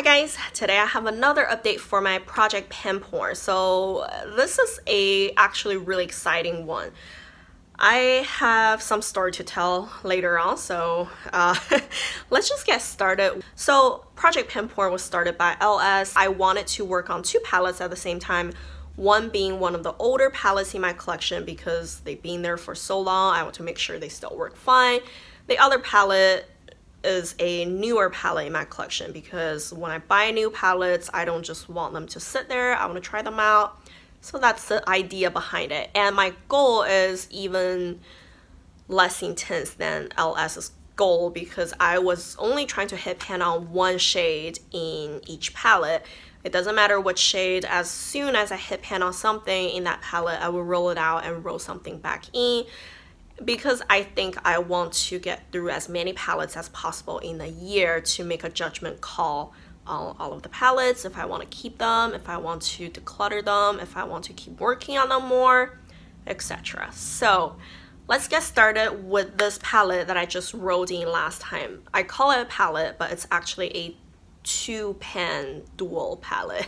guys, today I have another update for my project pen pour. So this is a actually really exciting one. I have some story to tell later on, so let's just get started. So project pen pour was started by Elle S. I wanted to work on two palettes at the same time. One being one of the older palettes in my collection because they've been there for so long. I want to make sure they still work fine. The other palette is a newer palette in my collection because when I buy new palettes, I don't just want them to sit there. I want to try them out. So that's the idea behind it. And my goal is even less intense than LS's goal because I was only trying to hit pan on one shade in each palette. It doesn't matter what shade. As soon as I hit pan on something in that palette, I will roll it out and roll something back in, because I think I want to get through as many palettes as possible in a year to make a judgment call on all of the palettes, if I want to keep them, if I want to declutter them, if I want to keep working on them more, etc. So let's get started with this palette that I just rolled in last time. I call it a palette, but it's actually a two-pan dual palette.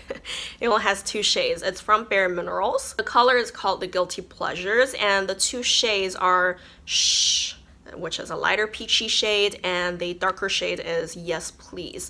It only has two shades. It's from Bare Minerals. The color is called the Guilty Pleasures, and the two shades are Shh, which is a lighter peachy shade, and the darker shade is Yes Please.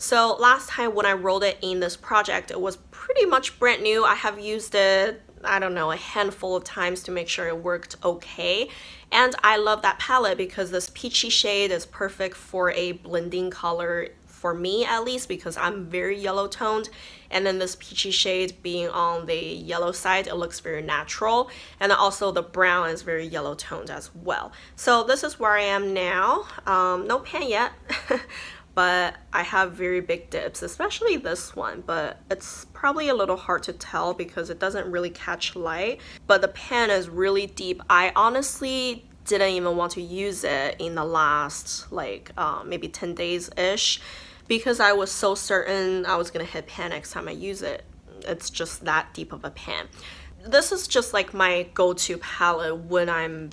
So last time when I rolled it in this project, it was pretty much brand new. I have used it, I don't know, a handful of times to make sure it worked okay. And I love that palette because this peachy shade is perfect for a blending color, for me at least, because I'm very yellow toned, and then this peachy shade being on the yellow side, it looks very natural, and then also the brown is very yellow toned as well. So this is where I am now. No pan yet. But I have very big dips, especially this one, but it's probably a little hard to tell because it doesn't really catch light, but the pan is really deep. I honestly didn't even want to use it in the last like maybe 10 days ish because I was so certain I was gonna hit pan next time I use it. It's just that deep of a pan. This is just like my go-to palette when I'm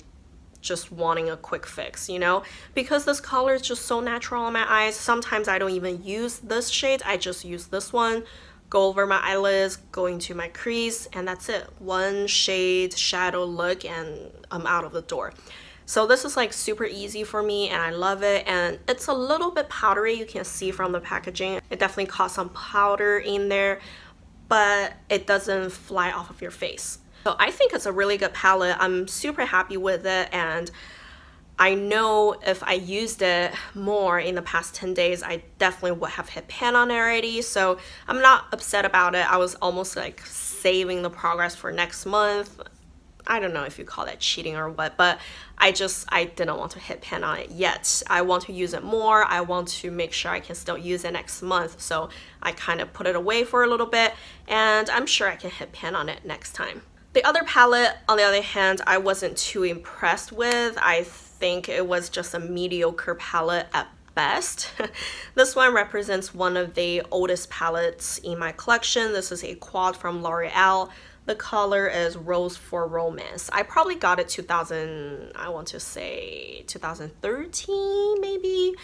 just wanting a quick fix, you know, because this color is just so natural on my eyes. Sometimes I don't even use this shade, I just use this one, go over my eyelids, go into my crease, and that's it. One shade shadow look and I'm out of the door. So this is like super easy for me and I love it, and it's a little bit powdery. You can see from the packaging it definitely caught some powder in there, but it doesn't fly off of your face. So I think it's a really good palette. I'm super happy with it, and I know if I used it more in the past 10 days, I definitely would have hit pan on it already. So I'm not upset about it. I was almost like saving the progress for next month. I don't know if you call that cheating or what, but I didn't want to hit pan on it yet. I want to use it more. I want to make sure I can still use it next month. So I kind of put it away for a little bit, and I'm sure I can hit pan on it next time. The other palette, on the other hand, I wasn't too impressed with. I think it was just a mediocre palette at best. This one represents one of the oldest palettes in my collection. This is a quad from Loreal. The color is Rose for Romance. I probably got it I want to say 2013 maybe.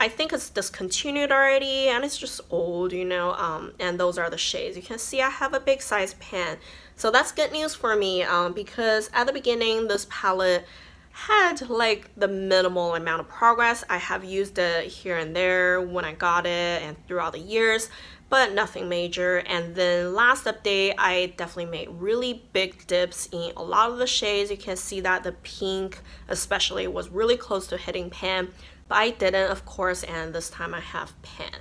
I think it's discontinued already and it's just old, you know, and those are the shades. You can see I have a big size pan. So that's good news for me because at the beginning this palette had like the minimal amount of progress. I have used it here and there when I got it and throughout the years, but nothing major. And then last update, I definitely made really big dips in a lot of the shades. You can see that the pink especially was really close to hitting pan, but I didn't, of course, and this time I have pan.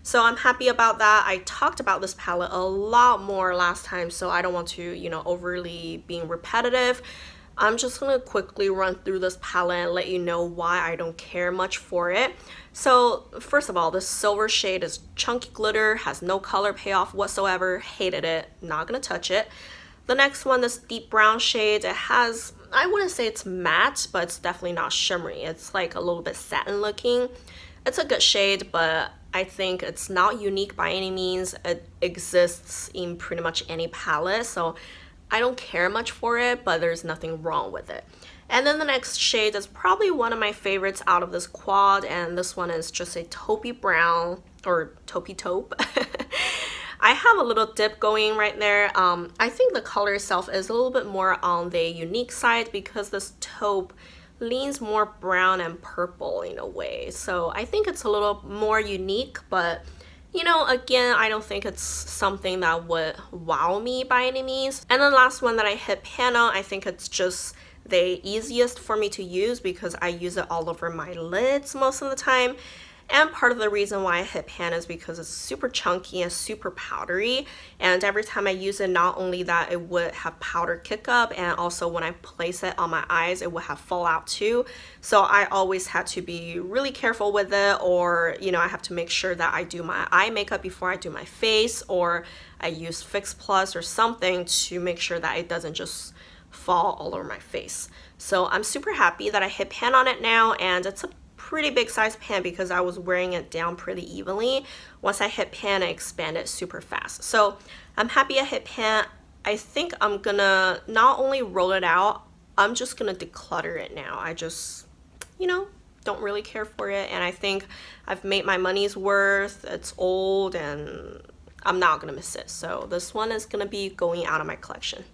So I'm happy about that. I talked about this palette a lot more last time, so I don't want to, you know, overly being repetitive. I'm just gonna quickly run through this palette and let you know why I don't care much for it. So first of all, this silver shade is chunky glitter, has no color payoff whatsoever, hated it, not gonna touch it. The next one, this deep brown shade, it has, I wouldn't say it's matte, but it's definitely not shimmery. It's like a little bit satin looking. It's a good shade, but I think it's not unique by any means. It exists in pretty much any palette, so I don't care much for it, but there's nothing wrong with it. And then the next shade is probably one of my favorites out of this quad, and this one is just a taupey brown. or taupey taupe. I have a little dip going right there. I think the color itself is a little bit more on the unique side because this taupe leans more brown and purple in a way. So I think it's a little more unique, but you know, again, I don't think it's something that would wow me by any means. And the last one that I hit pan on, I think it's just the easiest for me to use because I use it all over my lids most of the time. And part of the reason why I hit pan is because it's super chunky and super powdery, and every time I use it, not only that it would have powder kick up, and also when I place it on my eyes it would have fallout too. So I always had to be really careful with it, or you know, I have to make sure that I do my eye makeup before I do my face, or I use Fix Plus or something to make sure that it doesn't just fall all over my face. So I'm super happy that I hit pan on it now, and it's a pretty big size pan because I was wearing it down pretty evenly. Once I hit pan, I expanded super fast. So I'm happy I hit pan. I think I'm gonna not only roll it out, I'm just gonna declutter it now. I just, you know, don't really care for it, and I think I've made my money's worth. It's old and I'm not gonna miss it. So this one is gonna be going out of my collection.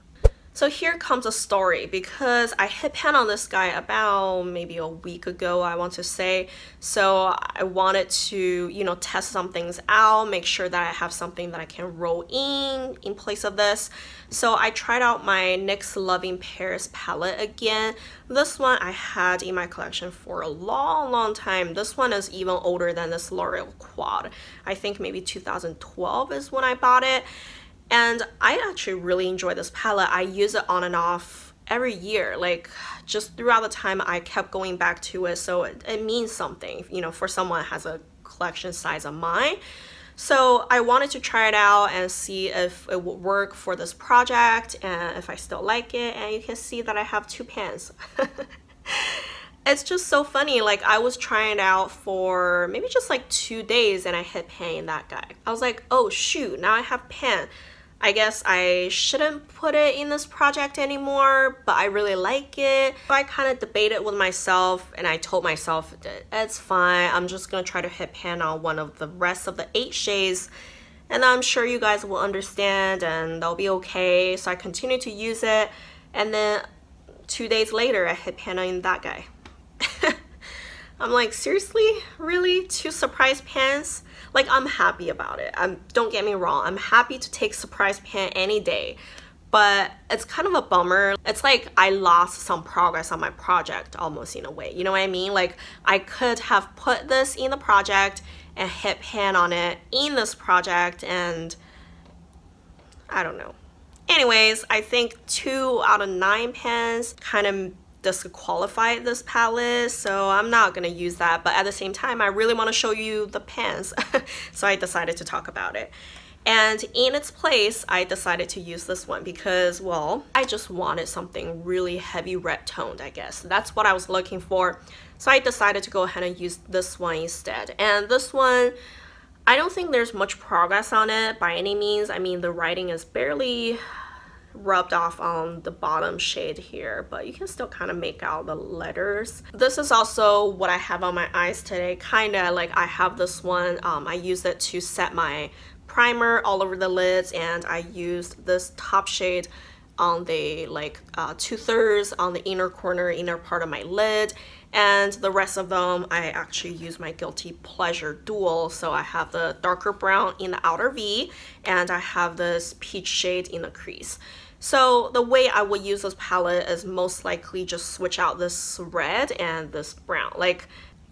So here comes a story, because I hit pan on this guy about maybe a week ago, I want to say. So I wanted to, you know, test some things out, make sure that I have something that I can roll in place of this. So I tried out my NYX Loving Paris palette again. This one I had in my collection for a long time. This one is even older than this Loreal quad. I think maybe 2012 is when I bought it. And I actually really enjoy this palette. I use it on and off every year, like just throughout the time I kept going back to it. So it means something, you know, for someone that has a collection size of mine. So I wanted to try it out and see if it would work for this project and if I still like it. And you can see that I have two pans. It's just so funny, like I was trying it out for maybe just like 2 days and I hit pan in that guy. I was like, oh shoot, now I have pan. I guess I shouldn't put it in this project anymore, but I really like it. So I kind of debated with myself, and I told myself that it's fine. I'm just gonna try to hit pan on one of the rest of the 8 shades, and I'm sure you guys will understand and they'll be okay. So I continued to use it, and then 2 days later I hit pan on that guy. I'm like, seriously? Really? 2 surprise pans? Like, I'm happy about it. Don't get me wrong, I'm happy to take surprise pan any day, but it's kind of a bummer. It's like I lost some progress on my project almost in a way, you know what I mean? Like I could have put this in the project and hit pan on it in this project, and I don't know. Anyways, I think 2 out of 9 pans kind of disqualified this palette, so I'm not gonna use that, but at the same time I really want to show you the pans. So I decided to talk about it, and in its place I decided to use this one because, well, I just wanted something really heavy red toned. I guess that's what I was looking for, so I decided to go ahead and use this one instead. And this one, I don't think there's much progress on it by any means. I mean, the writing is barely rubbed off on the bottom shade here, but you can still kind of make out the letters. This is also what I have on my eyes today, kind of like I have this one. I use it to set my primer all over the lids, and I used this top shade on the like 2/3 on the inner corner, inner part of my lid, and the rest of them I actually use my Guilty Pleasure dual. So I have the darker brown in the outer V, and I have this peach shade in the crease. So the way I would use this palette is most likely just switch out this red and this brown. Like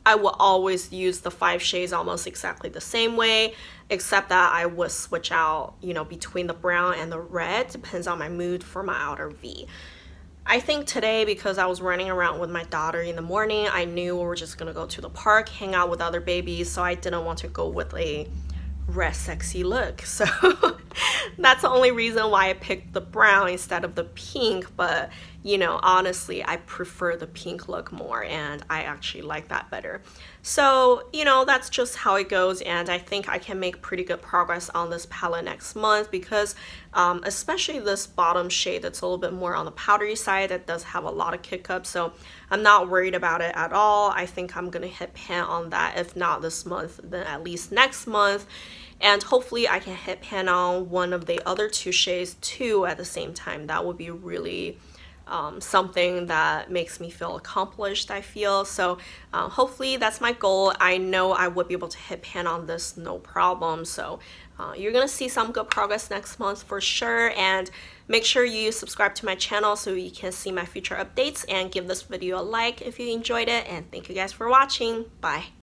I will always use the 5 shades almost exactly the same way, except that I would switch out, you know, between the brown and the red, depends on my mood for my outer V. I think today, because I was running around with my daughter in the morning, I knew we were just gonna go to the park, hang out with other babies, so I didn't want to go with a red sexy look. So That's the only reason why I picked the brown instead of the pink, but you know, honestly, I prefer the pink look more and I actually like that better. So, you know, that's just how it goes, and I think I can make pretty good progress on this palette next month because especially this bottom shade that's a little bit more on the powdery side, that does have a lot of kick up, so I'm not worried about it at all. I think I'm gonna hit pan on that, if not this month, then at least next month. And hopefully I can hit pan on one of the other two shades too at the same time. That would be really something that makes me feel accomplished, I feel. So hopefully that's my goal. I know I would be able to hit pan on this no problem. So you're gonna see some good progress next month for sure. And make sure you subscribe to my channel so you can see my future updates, and give this video a like if you enjoyed it. And thank you guys for watching. Bye.